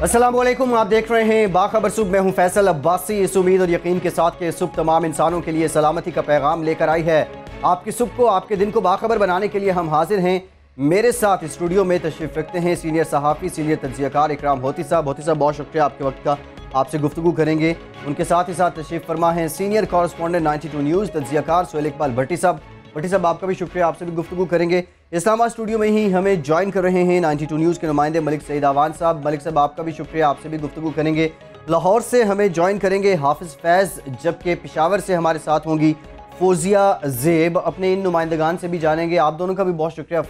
अस्सलाम वालेकुम, आप देख रहे हैं बाखबर सुबह। मैं हूं फैसल अब्बासी। इस उम्मीद और यकीन के साथ कि सुबह तमाम इंसानों के लिए सलामती का पैगाम लेकर आई है। आपकी सुबह को, आपके दिन को बाखबर बनाने के लिए हम हाजिर हैं। मेरे साथ स्टूडियो में तशरीफ़ रखते हैं सीनियर सहाफ़ी, सीनियर तज्ज़ियाकार इकराम होती साहब। होती साहब, बहुत शुक्रिया आपके वक्त का। आपसे गुफ्तगू करेंगे। उनके साथ ही साथ तशरीफ़ फरमा है सीनियर कॉरेस्पॉन्डेंट 92 न्यूज़ तज्ज़ियाकार सोहेल इकबाल भट्टी साहब। भट्टी साहब, आपका भी शुक्रिया, आपसे भी गुफ्तगू करेंगे। इस्लामाबाद स्टूडियो में ही हमें ज्वाइन कर रहे हैं 92 न्यूज़ के नुमाइंदे मलिक सईद आवान साहब। मलिक साहब, आपका भी शुक्रिया, आपसे भी गुफ्तगू करेंगे। लाहौर से हमें ज्वाइन करेंगे हाफिज़ फैज़, जबकि पेशावर से हमारे साथ होंगी फौजिया ज़ेब। अपने इन नुमाइंदगान से भी जानेंगे। आप दोनों का भी बहुत शुक्रिया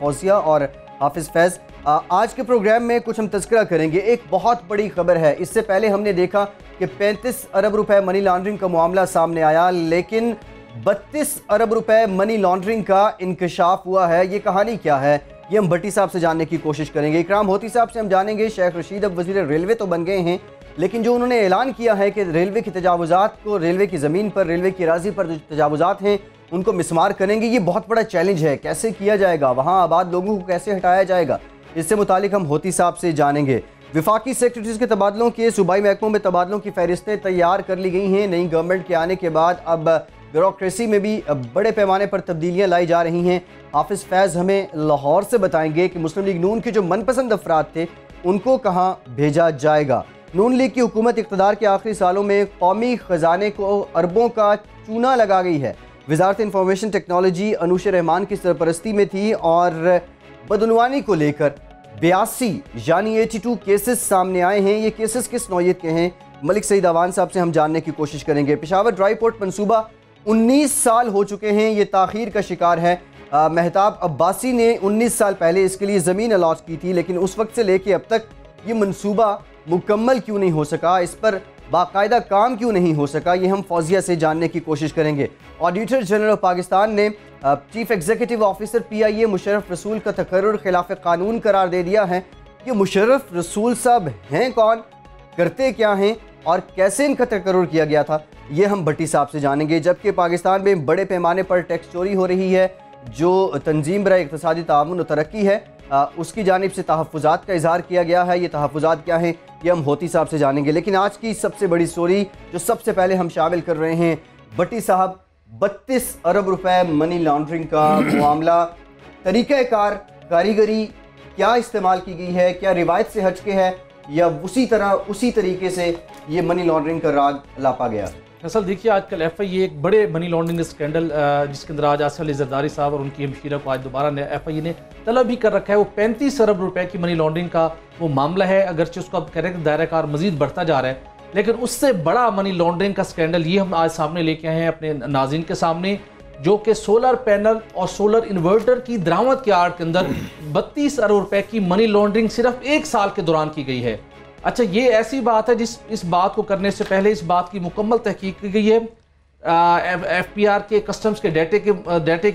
फौजिया और हाफिज़ फैज़। आज के प्रोग्राम में कुछ हम तज़किरा करेंगे। एक बहुत बड़ी खबर है। इससे पहले हमने देखा कि 35 अरब रुपए मनी लॉन्ड्रिंग का मामला सामने आया, लेकिन 32 अरब रुपए मनी लॉन्ड्रिंग का इंकशाफ हुआ है। ये कहानी क्या है, ये हम भट्टी साहब से जानने की कोशिश करेंगे। इकराम होती साहब से हम जानेंगे शेख रशीद अब वज़ीर रेलवे तो बन गए हैं, लेकिन जो उन्होंने ऐलान किया है कि रेलवे की तजावुज़ात को, रेलवे की ज़मीन पर, रेलवे की अराज़ी पर जो तजावुज़ात हैं उनको मिसमार करेंगे। ये बहुत बड़ा चैलेंज है। कैसे किया जाएगा, वहाँ आबाद लोगों को कैसे हटाया जाएगा, इससे मुतालिक हम होती साहब से जानेंगे। विफाकी सेक्रेटरीज़ के तबादलों के, सूबाई महकमों में तबादलों की फहरिस्तें तैयार कर ली गई हैं। नई गवर्नमेंट के आने के बाद अब ब्यूरोक्रेसी में भी बड़े पैमाने पर तब्दीलियां लाई जा रही हैं। हाफिज़ फैज़ हमें लाहौर से बताएंगे कि मुस्लिम लीग नून के जो मनपसंद अफराद थे उनको कहाँ भेजा जाएगा। नून लीग की हुकूमत इक़्तिदार के आखिरी सालों में कौमी ख़जाने को अरबों का चूना लगा गई है। वज़ारत इंफॉर्मेशन टेक्नोलॉजी अनूश रहमान की सरपरस्ती में थी और बदनवानी को लेकर 82 यानी 82 केसेस सामने आए हैं। ये केसेस किस नौयत के हैं, मलिक सईद आवान साहब से हम जानने की कोशिश करेंगे। पेशावर ड्राई पोर्ट मनसूबा 19 साल हो चुके हैं, ये ताख़ीर का शिकार है। महताब अब्बासी ने 19 साल पहले इसके लिए ज़मीन अलॉट की थी, लेकिन उस वक्त से लेके अब तक ये मनसूबा मुकम्मल क्यों नहीं हो सका, इस पर बाकायदा काम क्यों नहीं हो सका, ये हम फौजिया से जानने की कोशिश करेंगे। ऑडिटर जनरल ऑफ पाकिस्तान ने chief executive officer PIA Musharraf रसूल का तकर्रुर खिलाफ कानून करार दे दिया है। ये मुशर्रफ रसूल साहब हैं कौन, करते क्या हैं और कैसे इनका तकर्रुर किया गया था, ये हम भट्टी साहब से जानेंगे। जबकि पाकिस्तान में बड़े पैमाने पर टैक्स चोरी हो रही है। जो तंजीम बराए इक़्तिसादी ताअवुन व तरक्की है, उसकी जानिब से तहफ़्फ़ुज़ात का इज़हार किया गया है। ये तहफ़्फ़ुज़ात क्या हैं, ये हम होती साहब से जानेंगे। लेकिन आज की सबसे बड़ी स्टोरी जो सबसे पहले हम शामिल कर रहे हैं, भट्टी साहब, 32 अरब रुपए मनी लॉन्ड्रिंग का मामला, तरीक़ाकार, कारीगरी क्या इस्तेमाल की गई है, क्या रिवायत से हटके है या उसी तरीके से ये मनी लॉन्ड्रिंग का राग लापा गया। असल देखिए, आजकल FIA एक बड़े मनी लॉन्ड्रिंग स्कैंडल जिसके अंदर आज आसिफ अली जरदारी साहब और उनकी हमशीरा को आज दोबारा FIA ने तलब भी कर रखा है। वो 35 अरब रुपए की मनी लॉन्ड्रिंग का वो मामला है। अगरचे उसका करेक्ट दायरा कार मजीद बढ़ता जा रहा है, लेकिन उससे बड़ा मनी लॉन्ड्रिंग का स्कैंडल ये हम आज सामने लेके आए हैं अपने नाज़रीन के सामने, जो कि सोलर पैनल और सोलर इन्वर्टर की दरामद के आड़ के अंदर 32 अरब रुपए की मनी लॉन्ड्रिंग सिर्फ एक साल के दौरान की गई है। अच्छा, ये ऐसी बात है इस बात को करने से पहले इस बात की मुकम्मल तहकीक की गई है। FPR के कस्टम्स के डाटा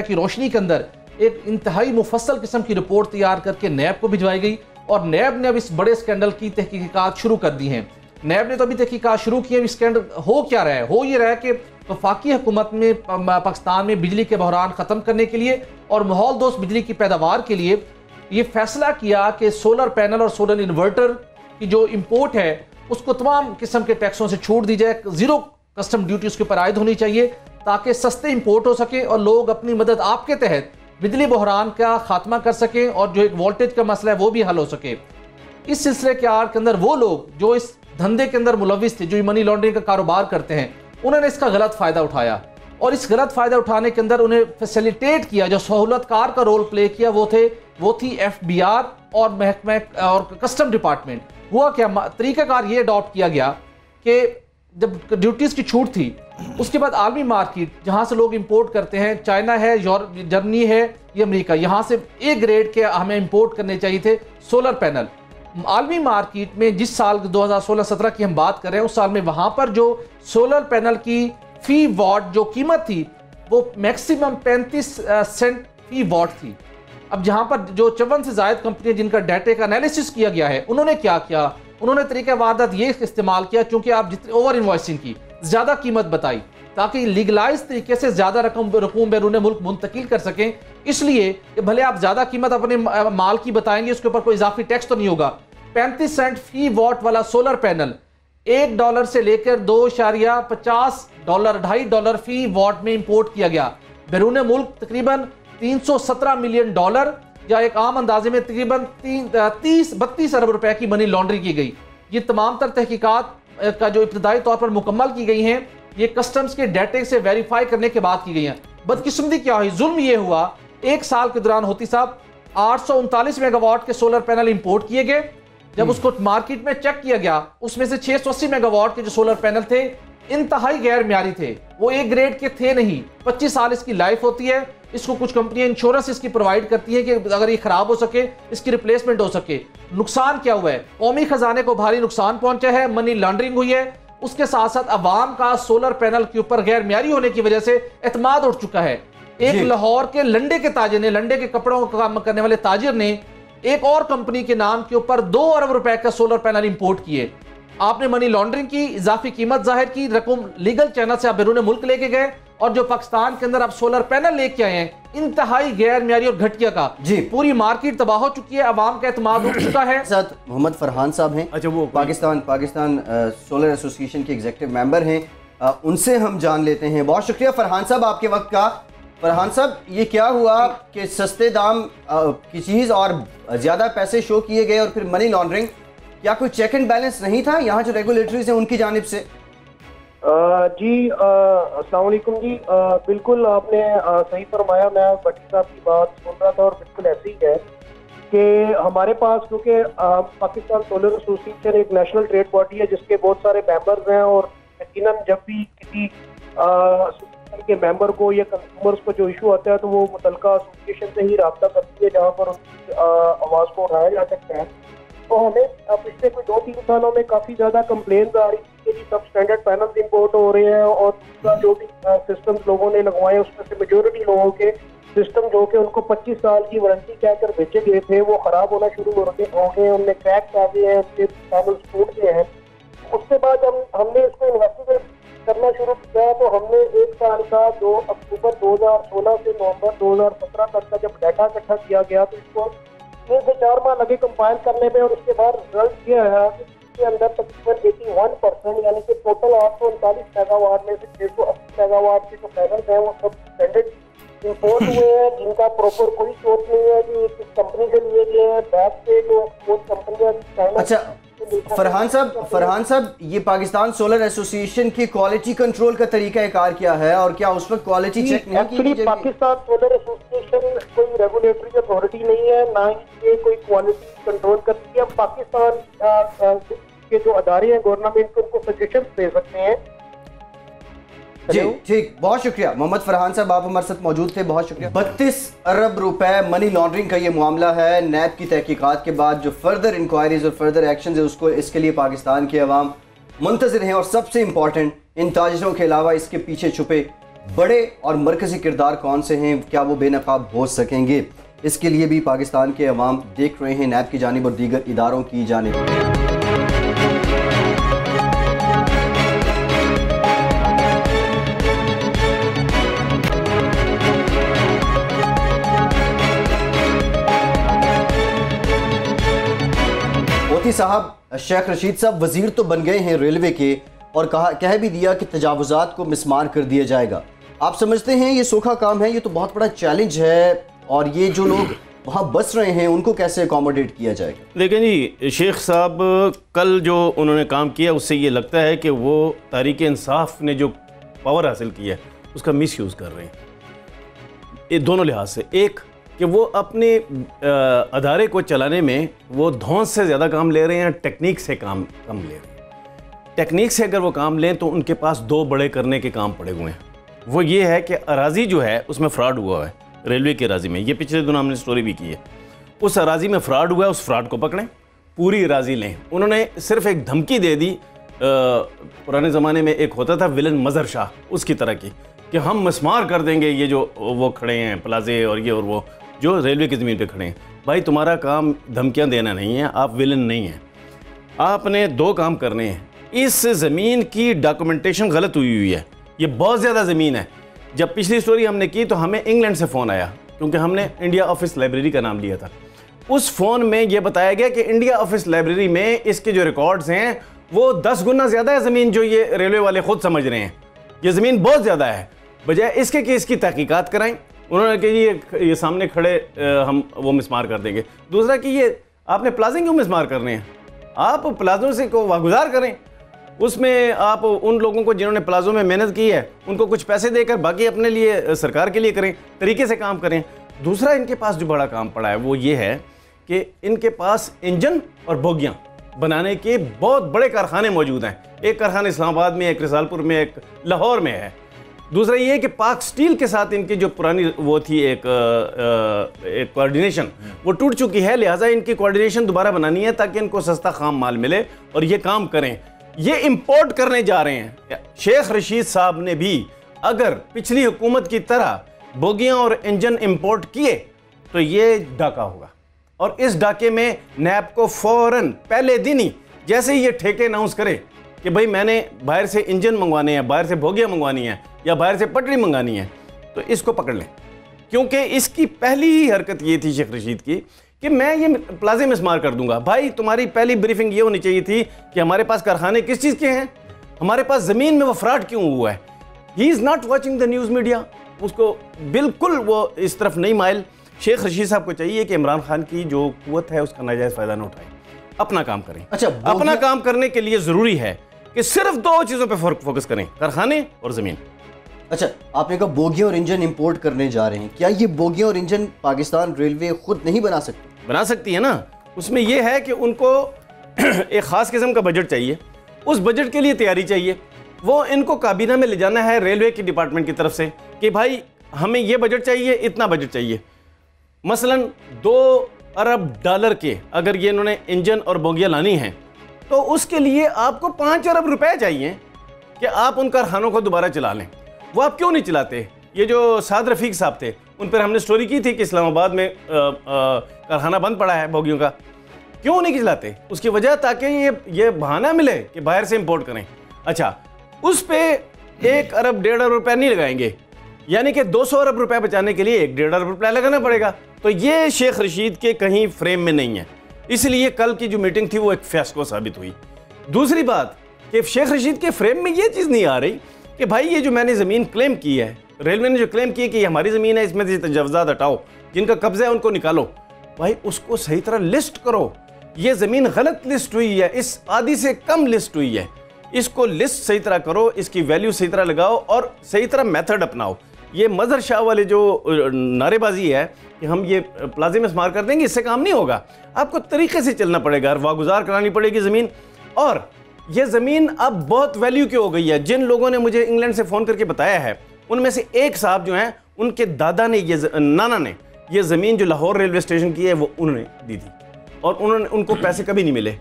की रोशनी के अंदर एक इंतहाई मुफस्सल किस्म की रिपोर्ट तैयार करके नैब को भिजवाई गई और नैब ने अब इस बड़े स्कैंडल की तहकीकात शुरू कर दी हैं। नैब ने तो अभी तहकीकात शुरू की है। स्कैंडल हो क्या रहा है, हो ये रहा है कि वफाकी हुकूमत में पाकिस्तान में बिजली के बहरान ख़त्म करने के लिए और माहौल दोस्त बिजली की पैदावार के लिए ये फैसला किया कि सोलर पैनल और सोलर इन्वर्टर की जो इंपोर्ट है उसको तमाम किस्म के टैक्सों से छूट दी जाए। ज़ीरो कस्टम ड्यूटी उसके ऊपर आयद होनी चाहिए ताकि सस्ते इंपोर्ट हो सके और लोग अपनी मदद आपके तहत बिजली बहरान का खात्मा कर सकें और जो एक वोल्टेज का मसला है वो भी हल हो सके। इस सिलसिले के आड़ के अंदर वो लोग जो इस धंधे के अंदर मुलविस थे, जो मनी लॉन्ड्रिंग का कारोबार करते हैं, उन्होंने इसका गलत फ़ायदा उठाया और इस गलत फ़ायदा उठाने के अंदर उन्हें फैसिलिटेट किया, जो सहूलतकार का रोल प्ले किया वो थी FBR और महकमा और कस्टम डिपार्टमेंट। हुआ क्या, तरीक़ाकार ये अडॉप्ट किया गया कि जब ड्यूटीज़ की छूट थी उसके बाद आलमी मार्केट जहाँ से लोग इंपोर्ट करते हैं, चाइना है, जर्मनी है, ये अमेरिका, यहाँ से A ग्रेड के हमें इंपोर्ट करने चाहिए थे सोलर पैनल। आलमी मार्केट में जिस साल 2016-17 की हम बात कर रहे हैं, उस साल में वहाँ पर जो सोलर पैनल की फी वॉट जो कीमत थी वो मैक्सिमम 35 सेंट फी वॉट थी। अब जहां पर जो 54 से ज़ायद कंपनियां जिनका डाटा का एनालिसिस किया गया है, उन्होंने क्या किया, उन्होंने तरीका वारदात ये इस्तेमाल किया, चूंकि आप जितनी ओवर इन्वॉइसिंग की, ज़्यादा कीमत बताई ताकि लीगलाइज तरीके से ज़्यादा रकम बैरून मुल्क मुंतकिल कर सकें। इसलिए भले आप ज़्यादा कीमत अपने माल की बताएंगे, उसके ऊपर कोई इजाफी टैक्स तो नहीं होगा, 35 सेंट फी वॉट वाला सोलर पैनल $1 से लेकर $2.50 $2.5 फी वॉट में इंपोर्ट किया गया। बैरून मुल्क तकरीबन $317 मिलियन या एक आम अंदाजे में तकरीबन 32 अरब रुपए की मनी लॉन्ड्रिंग की गई। ये तमाम तर तहकीकात का जो इब्तदाई तौर पर मुकम्मल की गई हैं, ये कस्टम्स के डेटे से वेरीफाई करने के बाद की गई हैं। बदकिस्मती क्या हुई, जुल्म ये हुआ, एक साल के दौरान होती साहब 839 मेगावाट के सोलर पैनल इंपोर्ट किए गए। जब उसको मार्केट में चेक किया गया, उसमें से 680 मेगावाट के जो सोलर पैनल थे इंतहाई गैर म्यारी थे, वो एक ग्रेड के थे नहीं। 25 साल इसकी लाइफ होती है, इसको कुछ कंपनियां इंश्योरेंस इसकी प्रोवाइड करती है कि अगर ये खराब हो सके इसकी रिप्लेसमेंट हो सके। नुकसान क्या हुआ है, कौमी खजाने को भारी नुकसान पहुंचा है, मनी लॉन्ड्रिंग हुई है। उसके साथ साथ अवाम का सोलर पैनल के ऊपर गैर म्यारी होने की वजह से एतमाद उठ चुका है। एक लाहौर के लंडे के ताजिर ने, लंडे के कपड़ों का काम करने वाले ताजिर ने एक और कंपनी के नाम के ऊपर 2 अरब रुपए का सोलर पैनल इंपोर्ट किए। आपने मनी लॉन्ड्रिंग की, इजाफी कीमत जाहिर की, रकम लीगल चैनल से आप बैरून मुल्क लेके गए, और जो पाकिस्तान के अंदर आप सोलर पैनल लेके आए हैं इंतहाई गैर म्यारी और घटिया का। जी पूरी मार्केट तबाह हो चुकी है, अवाम का एतमाद उठ चुका है। साथ मोहम्मद फरहान साहब हैं, अच्छा वो पाकिस्तान सोलर एसोसिएशन के एग्जीक्यूटिव मेंबर हैं, उनसे हम जान लेते हैं। बहुत शुक्रिया फरहान साहब आपके वक्त का। फरहान साहब, ये क्या हुआ कि सस्ते दाम की चीज़ और ज़्यादा पैसे शो किए गए और फिर मनी लॉन्ड्रिंग, क्या कोई चेक एंड बैलेंस नहीं था यहाँ जो रेगुलेटरीज हैं उनकी जानिब से? जी अस्सलाम वालेकुम जी, बिल्कुल आपने सही फरमाया। मैं भट्टी साहब की बात सुन रहा था और बिल्कुल ऐसे ही है कि हमारे पास, क्योंकि पाकिस्तान सोलर एसोसिएशन एक नेशनल ट्रेड बॉडी है जिसके बहुत सारे मेंबर्स हैं, और यकीनन जब भी किसी के मेंबर को या कंज्यूमर्स को जो इशू आता है तो वो मुतलका एसोसिएशन से ही रब्ता करती है जहाँ पर उनकी आवाज़ को उठाया जा सकता है। तो हमें पिछले कोई 2-3 सालों में काफ़ी ज़्यादा कंप्लेंट आ रही थी कि सब स्टैंडर्ड पैनल्स इंपोर्ट हो रहे हैं, और दूसरा जो भी सिस्टम्स लोगों ने लगवाए उसमें से मेजोरिटी लोगों के सिस्टम जो कि उनको 25 साल की वारंटी कहकर बेचे गए थे वो ख़राब होना शुरू हो गए, उनमें क्रैक्स आ गए हैं, उनके पैनल्स टूट गए हैं। उसके बाद हमने इसको इन्वेस्टिगेट करना शुरू किया, तो हमने एक साल का 2 अक्टूबर 2016 से नवंबर 2017 तक का जब डाटा इकट्ठा किया गया तो इसको 3 से 4 माह लगे कंपाइल करने में, और उसके बाद रिजल्ट ये है कि इसके अंदर तकरीबन 81% यानी कि टोटल 839 मेगावाट में से 680 मेगावाट के जो पैनल्स हैं वो सब स्टैंडर्ड इंपोर्ट हुए हैं, जिनका प्रॉपर कोई सोच नहीं है कि किस कंपनी से लिए गए हैं। बैक पे जो एक्सपोर्ट कंपनियां। अच्छा फरहान साहब, ये पाकिस्तान सोलर एसोसिएशन की क्वालिटी कंट्रोल का तरीका कार क्या है, और क्या उस वक्त क्वालिटी चेक नहीं की गई? पाकिस्तान सोलर एसोसिएशन कोई रेगुलेटरी अथॉरिटी नहीं है, ना ही ये कोई क्वालिटी कंट्रोल करती है। पाकिस्तान के जो अदारे हैं गवर्नमेंट को उनको सजेशन दे सकते हैं। जी ठीक, बहुत शुक्रिया मोहम्मद फरहान साहब, आप हमारे साथ मौजूद थे, बहुत शुक्रिया। 32 अरब रुपए मनी लॉन्ड्रिंग का ये मामला है। नैब की तहकीकात के बाद जो फर्दर इंक्वायरीज और फर्दर एक्शन है उसको इसके लिए पाकिस्तान के अवाम मुंतज़िर हैं, और सबसे इंपॉर्टेंट इन ताजिरों के अलावा इसके पीछे छुपे बड़े और मरकजी किरदार कौन से हैं, क्या वो बेनकाब हो सकेंगे, इसके लिए भी पाकिस्तान के अवाम देख रहे हैं नैब की जानिब और दीगर इदारों की जानिब। साहब, शेख रशीद साहब वजीर तो बन गए हैं रेलवे के, और कह भी दिया कि तजावुजात को मिसमार कर दिया जाएगा। आप समझते हैं ये सोखा काम है, ये तो बहुत बड़ा चैलेंज है, और ये जो लोग वहाँ बस रहे हैं उनको कैसे अकोमोडेट किया जाएगा? लेकिन जी शेख साहब कल जो उन्होंने काम किया उससे ये लगता है कि वो तहरीक इंसाफ ने जो पावर हासिल किया है उसका मिस यूज़ कर रहे हैं। ये दोनों लिहाज से, एक कि वो अपने अदारे को चलाने में वो धौंस से ज़्यादा काम ले रहे हैं, टेक्निक से काम कम ले रहे हैं। टेक्निक से अगर वो काम लें तो उनके पास 2 बड़े करने के काम पड़े हुए हैं। वो ये है कि अराजी जो है उसमें फ्रॉड हुआ है, रेलवे के अराजी में, ये पिछले दिनों हमने स्टोरी भी की है। उस अराजी में फ्रॉड हुआ है, उस फ्रॉड को पकड़ें, पूरी अराजी लें। उन्होंने सिर्फ एक धमकी दे दी, पुराने ज़माने में एक होता था विलन मज़र शाह, उसकी तरह की, कि हम मिसमार कर देंगे ये जो वो खड़े हैं प्लाजे और ये और वो जो रेलवे की ज़मीन पे खड़े हैं। भाई तुम्हारा काम धमकियां देना नहीं है, आप विलन नहीं हैं। आपने 2 काम करने हैं। इस ज़मीन की डॉक्यूमेंटेशन गलत हुई है, ये बहुत ज़्यादा ज़मीन है। जब पिछली स्टोरी हमने की तो हमें इंग्लैंड से फ़ोन आया, क्योंकि हमने इंडिया ऑफिस लाइब्रेरी का नाम लिया था। उस फ़ोन में ये बताया गया कि इंडिया ऑफिस लाइब्रेरी में इसके जो रिकॉर्ड्स हैं वो 10 गुना ज़्यादा है ज़मीन जो ये रेलवे वाले खुद समझ रहे हैं। ये ज़मीन बहुत ज़्यादा है, बजाय इसके कि इसकी तहकीकात कराएं। उन्होंने कहा ये सामने खड़े हम वो मिसमार कर देंगे। दूसरा कि ये आपने प्लाजे क्यों मिसमार करने हैं, आप प्लाजों से को वागुजार करें, उसमें आप उन लोगों को जिन्होंने प्लाजों में मेहनत की है उनको कुछ पैसे देकर बाकी अपने लिए सरकार के लिए करें, तरीके से काम करें। दूसरा इनके पास जो बड़ा काम पड़ा है वो ये है कि इनके पास इंजन और बोगियाँ बनाने के बहुत बड़े कारखाने मौजूद हैं। एक कारखाना इस्लामाबाद में, एक रिसालपुर में, एक लाहौर में है। दूसरा ये कि पाक स्टील के साथ इनकी जो पुरानी वो थी एक कोऑर्डिनेशन वो टूट चुकी है, लिहाजा इनकी कोऑर्डिनेशन दोबारा बनानी है ताकि इनको सस्ता खाम माल मिले और ये काम करें। ये इंपोर्ट करने जा रहे हैं। शेख रशीद साहब ने भी अगर पिछली हुकूमत की तरह बोगियां और इंजन इंपोर्ट किए तो ये डाका होगा, और इस डाके में नैब को फौरन पहले दिन ही जैसे ही ये ठेके अनाउंस करे कि भाई मैंने बाहर से इंजन मंगवाने हैं, बाहर से बोगियां मंगवानी हैं या बाहर से पटरी मंगानी है, तो इसको पकड़ लें। क्योंकि इसकी पहली ही हरकत ये थी शेख रशीद की कि मैं ये प्लाजे मिसमार कर दूंगा। भाई तुम्हारी पहली ब्रीफिंग ये होनी चाहिए थी कि हमारे पास कारखाने किस चीज़ के हैं, हमारे पास ज़मीन में वो फ्रॉड क्यों हुआ है। He is not watching the news media, उसको बिल्कुल वो इस तरफ नहीं माइल। शेख रशीद साहब को चाहिए कि इमरान खान की जो कुव्वत है उसका नाजायज़ फ़ायदा न उठाएं, अपना काम करें। अच्छा, अपना काम करने के लिए ज़रूरी है कि सिर्फ 2 चीज़ों पर फोकस करें, कारखाने और ज़मीन। अच्छा, आपने कहा बोगियां और इंजन इंपोर्ट करने जा रहे हैं, क्या ये बोगियां और इंजन पाकिस्तान रेलवे खुद नहीं बना सकती? बना सकती है ना। उसमें यह है कि उनको एक ख़ास किस्म का बजट चाहिए, उस बजट के लिए तैयारी चाहिए। वो इनको काबीना में ले जाना है रेलवे की डिपार्टमेंट की तरफ से कि भाई हमें ये बजट चाहिए, इतना बजट चाहिए। मसलन $2 अरब के अगर ये इन्होंने इंजन और बोगियां लानी हैं तो उसके लिए आपको 5 अरब रुपए चाहिए कि आप उन कारखानों को दोबारा चला लें। वो आप क्यों नहीं चलाते? ये जो साद रफ़ीक साहब थे उन पर हमने स्टोरी की थी कि इस्लामाबाद में कारखाना बंद पड़ा है बोगियों का, क्यों नहीं चलाते? उसकी वजह ताकि ये बहाना मिले कि बाहर से इंपोर्ट करें। अच्छा, उस पर 1 अरब 1.5 अरब रुपये नहीं लगाएंगे, यानी कि 200 अरब रुपए बचाने के लिए 1.5 अरब रुपया लगाना पड़ेगा। तो ये शेख रशीद के कहीं फ्रेम में नहीं है, इसलिए कल की जो मीटिंग थी वो एक फियास्को साबित हुई। दूसरी बात कि शेख रशीद के फ्रेम में ये चीज़ नहीं आ रही कि भाई ये जो मैंने ज़मीन क्लेम की है, रेलवे ने जो क्लेम की है कि ये हमारी ज़मीन है, इसमें से तजव्वुज़ात हटाओ, जिनका कब्जा है उनको निकालो, भाई उसको सही तरह लिस्ट करो। ये ज़मीन गलत लिस्ट हुई है, इस आधी से कम लिस्ट हुई है, इसको लिस्ट सही तरह करो, इसकी वैल्यू सही तरह लगाओ और सही तरह मेथड अपनाओ। ये मज़हर शाह वाले जो नारेबाजी है कि हम ये प्लाजे में इस्तेमाल कर देंगे, इससे काम नहीं होगा। आपको तरीके से चलना पड़ेगा, वागुजार करानी पड़ेगी ज़मीन। और ये ज़मीन अब बहुत वैल्यू की हो गई है। जिन लोगों ने मुझे इंग्लैंड से फ़ोन करके बताया है उनमें से एक साहब जो हैं उनके दादा ने नाना ने ये ज़मीन जो लाहौर रेलवे स्टेशन की है वो उन्होंने दी थी, और उनको पैसे कभी नहीं मिले,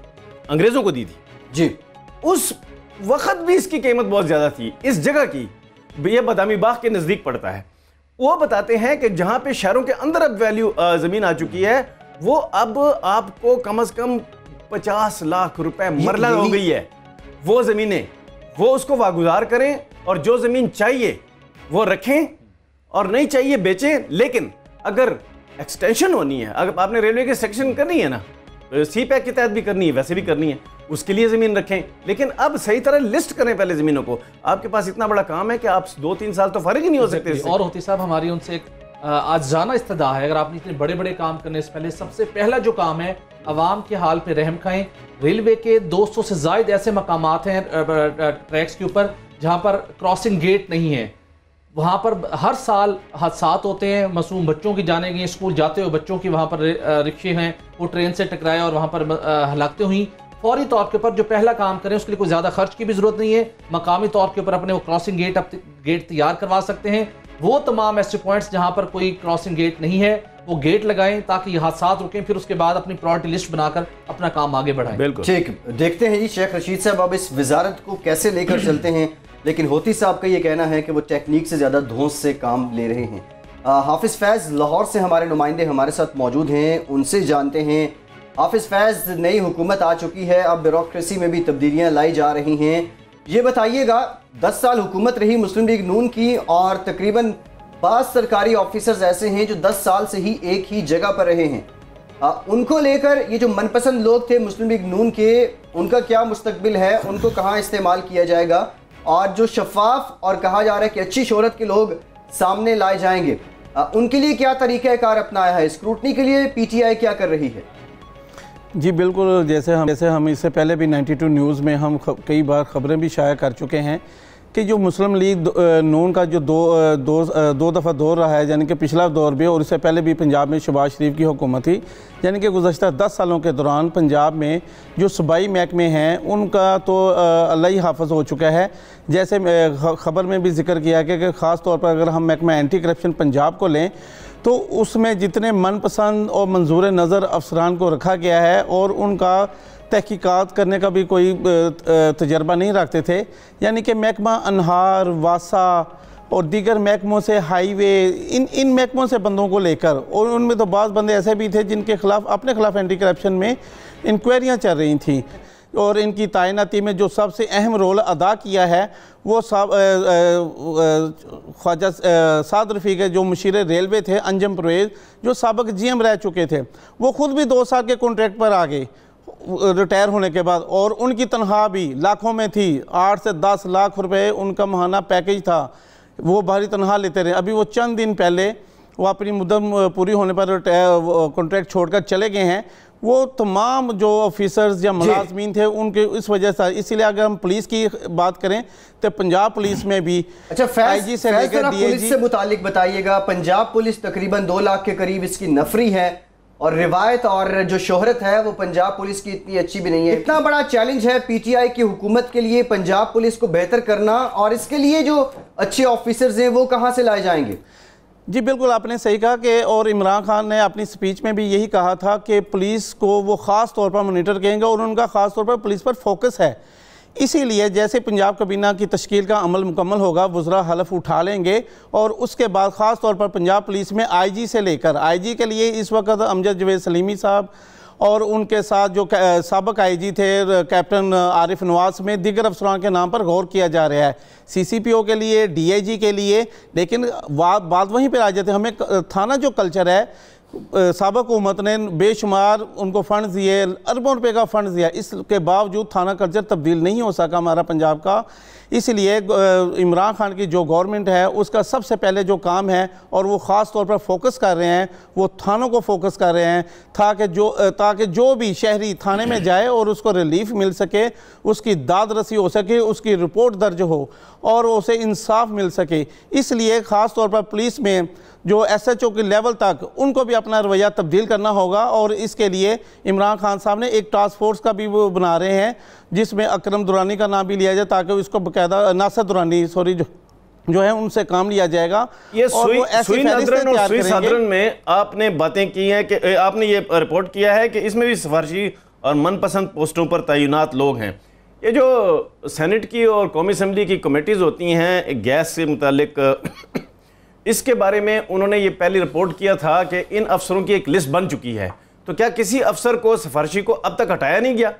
अंग्रेज़ों को दी थी जी। उस वक्त भी इसकी कीमत बहुत ज़्यादा थी। इस जगह की, ये बादामी बाग के नज़दीक पड़ता है। वो बताते हैं कि जहाँ पे शहरों के अंदर अब वैल्यू ज़मीन आ चुकी है, वो अब आपको कम से कम 50 लाख रुपए मरला हो गई है। वो ज़मीनें वो उसको वागुजार करें और जो ज़मीन चाहिए वो रखें और नहीं चाहिए बेचें। लेकिन अगर एक्सटेंशन होनी है, अगर आपने रेलवे की सेक्शन करनी है ना, सी पैक के तहत भी करनी है, वैसे भी करनी है, उसके लिए ज़मीन रखें। लेकिन अब सही तरह लिस्ट करें पहले ज़मीनों को। आपके पास इतना बड़ा काम है कि आप 2-3 साल तो फारिग ही नहीं हो सकते। और होती साहब, हमारी उनसे एक आजाना इस्तदा है, अगर आपने इतने बड़े बड़े काम करने से पहले सबसे पहला जो काम है, अवाम के हाल पे रहम खाएं। रेलवे के 200 से ज़ायद ऐसे मकामात हैं ट्रैक्स के ऊपर जहाँ पर क्रॉसिंग गेट नहीं है। वहाँ पर हर साल हादसात होते हैं, मासूम बच्चों की जाने गई, स्कूल जाते हुए बच्चों की वहाँ पर रिक्शे हैं वो ट्रेन से टकराए और वहाँ पर हलाकतें हुई। फौरी तौर के ऊपर जो पहला काम करें, उसके लिए कोई ज़्यादा खर्च की भी ज़रूरत नहीं है। मकामी तौर के ऊपर अपने वो क्रॉसिंग गेट तैयार करवा सकते हैं। वो तमाम ऐसे पॉइंट्स जहाँ पर कोई क्रॉसिंग गेट नहीं है वो गेट लगाएं ताकि हादसात रुकें। फिर उसके बाद अपनी प्रायोरिटी लिस्ट बनाकर अपना काम आगे बढ़ाएं। बिल्कुल ठीक, देखते हैं जी शेख रशीद साहब अब इस वजारत को कैसे लेकर चलते हैं। लेकिन होती साहब का ये कहना है कि वो टेक्निक से ज़्यादा धौंस से काम ले रहे हैं। हाफिज़ फैज़ लाहौर से हमारे नुमाइंदे हमारे साथ मौजूद हैं, उनसे जानते हैं। हाफिज़ फैज़, नई हुकूमत आ चुकी है, अब ब्यूरोक्रेसी में भी तब्दीलियाँ लाई जा रही हैं। ये बताइएगा, 10 साल हुकूमत रही मुस्लिम लीग नून की और तकरीबन 5 सरकारी ऑफिसर्स ऐसे हैं जो 10 साल से ही एक ही जगह पर रहे हैं। उनको लेकर ये जो मनपसंद लोग थे मुस्लिम लीग नून के, उनका क्या मुस्तकबिल है, उनको कहाँ इस्तेमाल किया जाएगा, और जो शफाफ और कहा जा रहा है कि अच्छी शोहरत के लोग सामने लाए जाएंगे, उनके लिए क्या तरीक़ा कार अपनाया है? स्क्रूटनी के लिए पीटीआई क्या कर रही है? जी बिल्कुल, जैसे हम इससे पहले भी 92 न्यूज़ में हम कई बार ख़बरें भी शाया कर चुके हैं कि जो मुस्लिम लीग नून का जो दो दफ़ा दौर रहा है, यानी कि पिछला दौर भी और इससे पहले भी पंजाब में शहबाज शरीफ की हुकूमत थी, यानी कि गुज़श्ता 10 सालों के दौरान पंजाब में जो सूबाई महकमे हैं उनका तो अल्लाह ही हाफ़िज़ हो चुका है। जैसे ख़बर में भी जिक्र किया कि ख़ास तौर पर अगर हम महकमा एंटी करप्शन पंजाब को लें तो उसमें जितने मनपसंद और मंजूर नज़र अफसरान को रखा गया है और उनका तहकीकात करने का भी कोई तजर्बा नहीं रखते थे, यानी कि महकमा अनहार, वासा और दीगर महकमों से हाईवे, इन महकमों से बंदों को लेकर, और उनमें तो बाज़ बंदे ऐसे भी थे जिनके खिलाफ अपने खिलाफ एंटी करप्शन में इंक्वायरियाँ चल रही थी, और इनकी तैनाती में जो सबसे अहम रोल अदा किया है वो ख्वाजा साद रफ़ीक जो मुशीर रेलवे थे, अंजम परवेज़ जो साबिक़ GM रह चुके थे, वो ख़ुद भी 2 साल के कॉन्ट्रैक्ट पर आ गए रिटायर होने के बाद, और उनकी तनख्वाह भी लाखों में थी। 8 से 10 लाख रुपए उनका माहाना पैकेज था, वो भारी तनख्वाह लेते रहे। अभी वो चंद दिन पहले वो अपनी मुद्दत पूरी होने पर कॉन्ट्रैक्ट छोड़कर चले गए हैं। वो तमाम जो ऑफिसर्स या मुलाजमीन थे उनके इस वजह से, इसीलिए अगर हम पुलिस की बात करें तो पंजाब पुलिस में भी IG से लेकर पुलिस से मुतालिक बताइएगा। पंजाब पुलिस तकरीबन 2 लाख के करीब इसकी नफरी है, और रिवायत और जो शोहरत है वो पंजाब पुलिस की इतनी अच्छी भी नहीं है। इतना बड़ा चैलेंज है पीटीआई की हुकूमत के लिए पंजाब पुलिस को बेहतर करना, और इसके लिए जो अच्छे ऑफिसर्स हैं वो कहाँ से लाए जाएंगे? जी बिल्कुल, आपने सही कहा कि, और इमरान खान ने अपनी स्पीच में भी यही कहा था कि पुलिस को वो ख़ास तौर पर मोनीटर करेंगे और उनका ख़ास तौर पर पुलिस पर फोकस है। इसीलिए जैसे पंजाब कबीना की तश्कील का अमल मुकम्मल होगा, वज़रा हलफ उठा लेंगे, और उसके बाद ख़ास तौर पर पंजाब पुलिस में IG से लेकर IG के लिए इस वक्त अमजद जवेद सलीमी साहब और उनके साथ जो साबिक़ IG थे कैप्टन आरिफ नवाज में दीगर अफसरान के नाम पर गौर किया जा रहा है, CCPO के लिए, DIG के लिए। लेकिन बात वहीं पर आ जाती है, हमें थाना जो कल्चर है, साबिक़ हुकूमत ने बेशुमार उनको फ़ंड दिए, अरबों रुपए का फ़ंड दिया, इसके बावजूद थाना कल्चर तब्दील नहीं हो सका हमारा पंजाब का। इसलिए इमरान खान की जो गवर्नमेंट है उसका सबसे पहले जो काम है, और वो ख़ास तौर पर फोकस कर रहे हैं, वो थानों को फोकस कर रहे हैं, ताकि जो भी शहरी थाने में जाए और उसको रिलीफ मिल सके, उसकी दाद रसी हो सके, उसकी रिपोर्ट दर्ज हो और उसे इंसाफ मिल सके। इसलिए ख़ास तौर पर पुलिस में जो SHO के लेवल तक उनको भी अपना रवैया तब्दील करना होगा, और इसके लिए इमरान खान साहब ने एक टास्क फोर्स का भी वो बना रहे हैं जिसमें अकरम दुरानी का नाम भी लिया जाए, ताकि इसको बाकायदा नासिर दुरानी जो है उनसे काम लिया जाएगा। ये सुई नदरन में आपने बातें की हैं कि आपने ये रिपोर्ट किया है कि इसमें भी सिफारशी और मनपसंद पोस्टों पर तैनात लोग हैं। ये जो सेनेट की और कौमी असम्बली की कमेटीज़ होती हैं गैस से मुतालिक, इसके बारे में उन्होंने ये पहले रिपोर्ट किया था कि इन अफसरों की एक लिस्ट बन चुकी है, तो क्या किसी अफसर को सिफारशी को अब तक हटाया नहीं गया?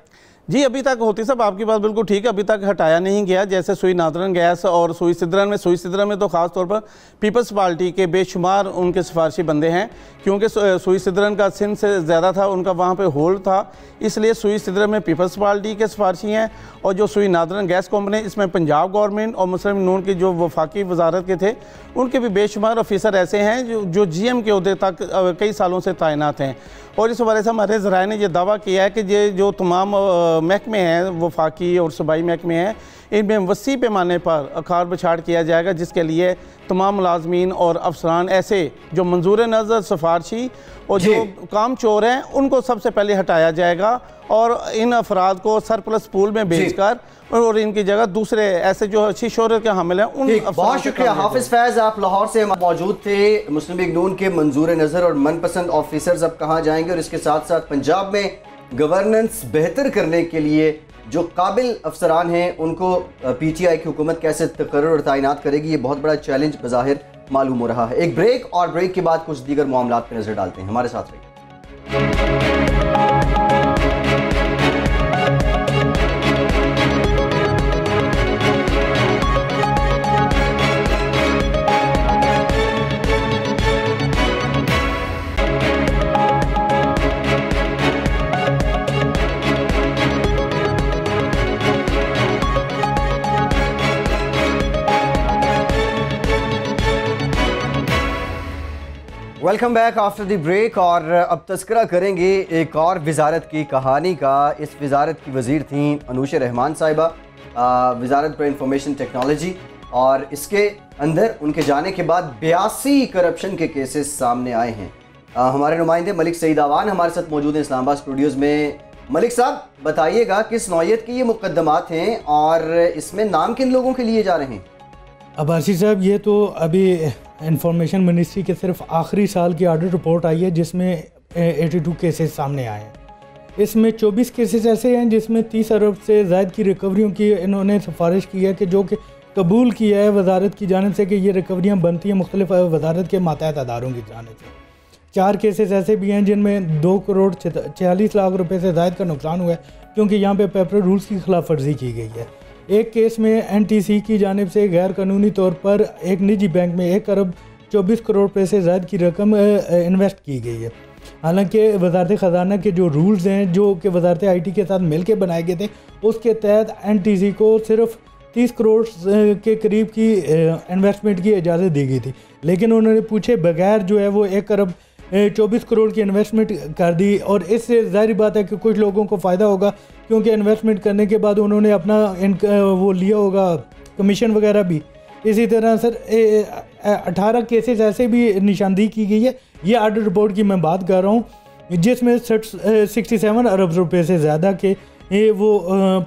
जी अभी तक होती साहब, आपकी बात बिल्कुल ठीक है, अभी तक हटाया नहीं गया। जैसे सुई नादरन गैस और सुई सिदरन में तो ख़ास तौर पर पीपल्स पार्टी के बेशुमार उनके सिफारशी बंदे हैं, क्योंकि सुई सिदरन का सिंध से ज़्यादा था, उनका वहाँ पे होल्ड था, इसलिए सुई सिदरन में पीपल्स पार्टी के सिफारशी हैं। और जो सुई नादरन गैस कंपनी, इसमें पंजाब गवर्नमेंट और मुस्लिम नून की जो वफाकी वजारत के थे उनके भी बेशुमार ऑफिसर ऐसे हैं जो GM के अहदे तक कई सालों से तैनात हैं। और इस वजह से हमारे ज़राए ने यह दावा किया है कि ये जो तमाम महकमे हैं, वफाकी और सूबाई महकमे हैं, इनमें वसी पैमाने पर अखाड़ बछाड़ किया जाएगा, जिसके लिए तमाम मुलाजमीन और अफसरान ऐसे जो मंजूर नज़र सिफारशी और जो काम चोर हैं उनको सबसे पहले हटाया जाएगा, और इन अफराद को सरप्लस पूल में भेजकर और इनकी जगह दूसरे ऐसे जो अच्छी शोहरत के हामिल हैं उन। बहुत शुक्रिया हाफिज फैज़, आप लाहौर से मौजूद थे। मुस्लिम लीग नून के मंजूर नज़र और मनपसंद ऑफिसर्स अब कहाँ जाएंगे, और इसके साथ साथ पंजाब में गवर्नेंस बेहतर करने के लिए जो काबिल अफसरान हैं उनको PTI की हुकूमत कैसे तकर्रर और तैनात करेगी, ये बहुत बड़ा चैलेंज बज़ाहिर मालूम हो रहा है। एक ब्रेक, और ब्रेक के बाद कुछ दीगर मामलात पर नजर डालते हैं, हमारे साथ रहिए। Welcome back after the break. और अब तस्करा करेंगे एक और वजारत की कहानी का। इस वजारत की वजीर थी अनूशा रहमान साहिबा, वजारत फॉर इंफॉर्मेशन टेक्नोलॉजी, और इसके अंदर उनके जाने के बाद 82 करप्शन के केसेस सामने आए हैं। हमारे नुमाइंदे मलिक सईद आवान हमारे साथ मौजूद हैं इस्लामाबाद स्टूडियोज़ में। मलिक साहब, बताइएगा किस नौयत के ये मुकदमात हैं और इसमें नाम किन लोगों के लिए जा रहे हैं? अब्बासी साहब, ये तो अभी इंफॉर्मेशन मिनिस्ट्री के सिर्फ आखिरी साल की ऑडिट रिपोर्ट आई है जिसमें 82 केसेस सामने आए हैं। इसमें 24 केसेस ऐसे हैं जिसमें 30 अरब से ज़ायद की रिकवरियों की इन्होंने सिफारिश की है कि जो कि कबूल किया है वजारत की जानिब से कि ये रिकवरियाँ बनती हैं मुख्तलिफ वजारत के मातहत अदारों की जानिब से। 4 केसेस ऐसे भी हैं जिनमें 2 करोड़ 46 लाख रुपए से ज़ायद का नुकसान हुआ है क्योंकि यहाँ पे पेपर रूल्स की खिलाफ वर्जी की गई है। एक केस में NTC की जानिब से गैर कानूनी तौर पर एक निजी बैंक में 1 अरब 24 करोड़ रुपये से ज़ायद की रकम इन्वेस्ट की गई है। हालांकि वजारत ख़जाना के जो रूल्स हैं जो कि वजारत IT के साथ मिल के बनाए गए थे उसके तहत NTC को सिर्फ 30 करोड़ के करीब की इन्वेस्टमेंट की इजाज़त दी गई थी, लेकिन उन्होंने पूछे बगैर जो है वो 1 अरब 24 करोड़ की इन्वेस्टमेंट कर दी। और इससे ज़ाहिर बात है कि कुछ लोगों को फ़ायदा होगा क्योंकि इन्वेस्टमेंट करने के बाद उन्होंने अपना वो लिया होगा कमीशन वगैरह भी। इसी तरह सर 18 केसेस ऐसे भी निशानदेही की गई है। ये ऑडिट रिपोर्ट की मैं बात कर रहा हूँ जिसमें 67 अरब रुपये से ज़्यादा के वो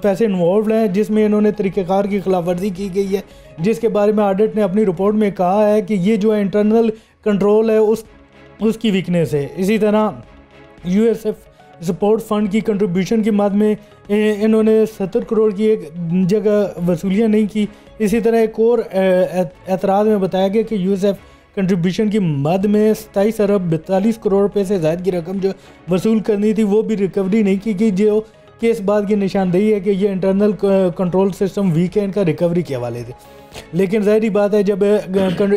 पैसे इन्वॉल्व हैं, जिसमें इन्होंने तरीक़ेकार की खिलाफ वर्जी की गई है, जिसके बारे में ऑडिट ने अपनी रिपोर्ट में कहा है कि ये जो इंटरनल कंट्रोल है उसकी वीकनेस है। इसी तरह USF सपोर्ट फंड की कंट्रीब्यूशन की मद में इन्होंने 70 करोड़ की एक जगह वसूलियाँ नहीं की। इसी तरह एक और एतराज़ में बताया गया कि USF कंट्रीब्यूशन की मद में 27 अरब 42 करोड़ रुपये से ज़ायद की रकम जो वसूल करनी थी वो भी रिकवरी नहीं की गई, जो कि इस बात की निशानदेही है कि ये इंटरनल कंट्रोल सिस्टम वीक है इनका रिकवरी के हवाले से। लेकिन ज़ाहिर बात है जब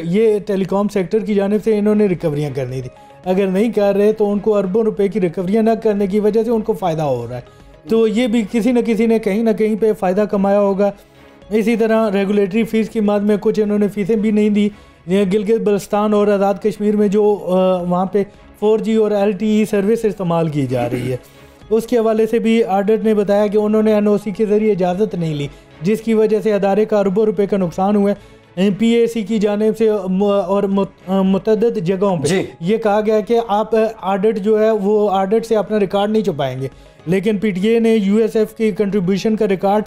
ये टेलीकॉम सेक्टर की जानिब से इन्होंने रिकवरियाँ करनी थी, अगर नहीं कर रहे तो उनको अरबों रुपए की रिकवरियाँ न करने की वजह से उनको फ़ायदा हो रहा है, तो ये भी किसी न किसी ने कहीं ना कहीं पे फ़ायदा कमाया होगा। इसी तरह रेगुलेटरी फ़ीस की मद में कुछ इन्होंने फ़ीसें भी नहीं दी। गिलगित बल्तिस्तान और आज़ाद कश्मीर में जो वहाँ पे 4G और LTE सर्विस इस्तेमाल की जा रही है उसके हवाले से भी ऑडिट ने बताया कि उन्होंने NOC के ज़रिए इजाज़त नहीं ली, जिसकी वजह से अदारे का अरबों रुपए का नुकसान हुआ है। PAC की जानिब से और मुतअद्दिद जगहों पे ये कहा गया कि आप ऑडिट जो है वो ऑडिट से अपना रिकॉर्ड नहीं छुपाएंगे, लेकिन PTA ने USF की कंट्रीब्यूशन का रिकॉर्ड